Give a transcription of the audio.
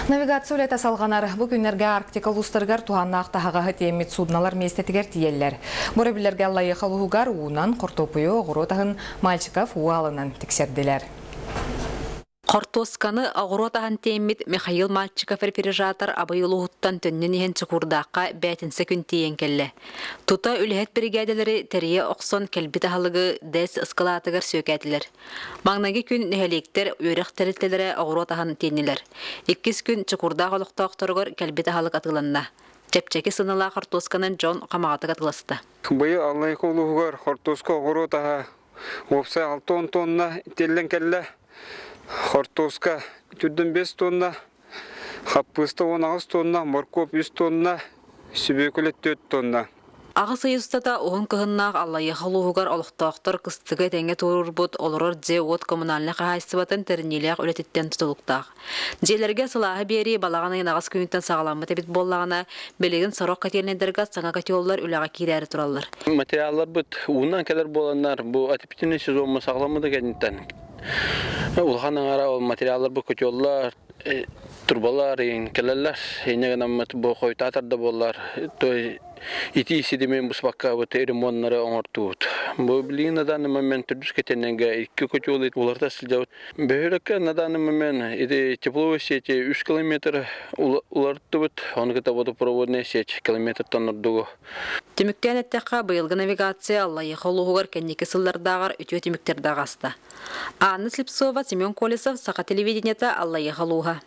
Навигация үлеті салғанар бүгінерге Арктикал ұстырғар туғаннақ тағаға темет судналар местетігер тиеллер. Мөребілерге Аллайы қалуғығар уынан қортопыйы оғыротағын мальчиков уалынан тіксерділер. Қортосканы ағыротағын темет Михаил Мальчиков реферижатор абайылы ұттан төннен ehen чықурдаққа бәтінсі күн тиен келі. Тута үліхет бригадалары тәрие оқсон кәлбіті халығы дәс ысқылатығыр сөкәділер. Маңнаги күн нәхелектер өрек тәрілтелері ағыротағын тенелер. 2 күн чықурдақ олықта оқтырғыр кәлбіті халық атыланна. Чепчеки сынала Қортосканын Джон қамағатық атыласты. Бұйы Аллай қолуғар Қортоска ағыротаға опсай 6 тонна телен кәлі. Қортоска 5 тонна, хаппыста 16 тонна, моркоп 100 тонна, сүбекілі 4 тонна. Ағы сайыстата оғын кығыннақ Аллайы қалуғығар олықтақтар қыстығы тәңе тұрыр бұд олырыр дзе от коммунальны қағайсыбатын тәрінеліғ өлететтен тұтылықтақ. Дзелерге сылағы бері балағанайын ағыз күнттен сағаламы тәбет боллағына белегін сароқ кәтелінедерге саңа кәтеоллар үліға кейдәрі тұралыр. Материаллар бұд уынан кәлер боланар, бұл атипетіне сезонмы сағаламыды кәдінттен. Улханын ара материаллар бұл көтеоллар, турбалар, келелер, енеген аммат бұл қойтатарда болар, ити сидемен бұспаққа бұт ремоннары оңыртуыд. Бұл білейін наданы момент түрдіс кетененге 2 көтеолы оларда сілдеуд. Бөхірекке наданы момент тепловый сети 3 километр уларты бұд, оны кіта бұды проводная сеть километртан ұрдығы. Теміктен әттіққа бұйылғы навигация Аллайы қалуғығар кәнекі сыллардағар үтіо теміктерді ағасты. Анна Слепцова, Семен Колесов, Сақа телевидениеті Аллайы қалуға.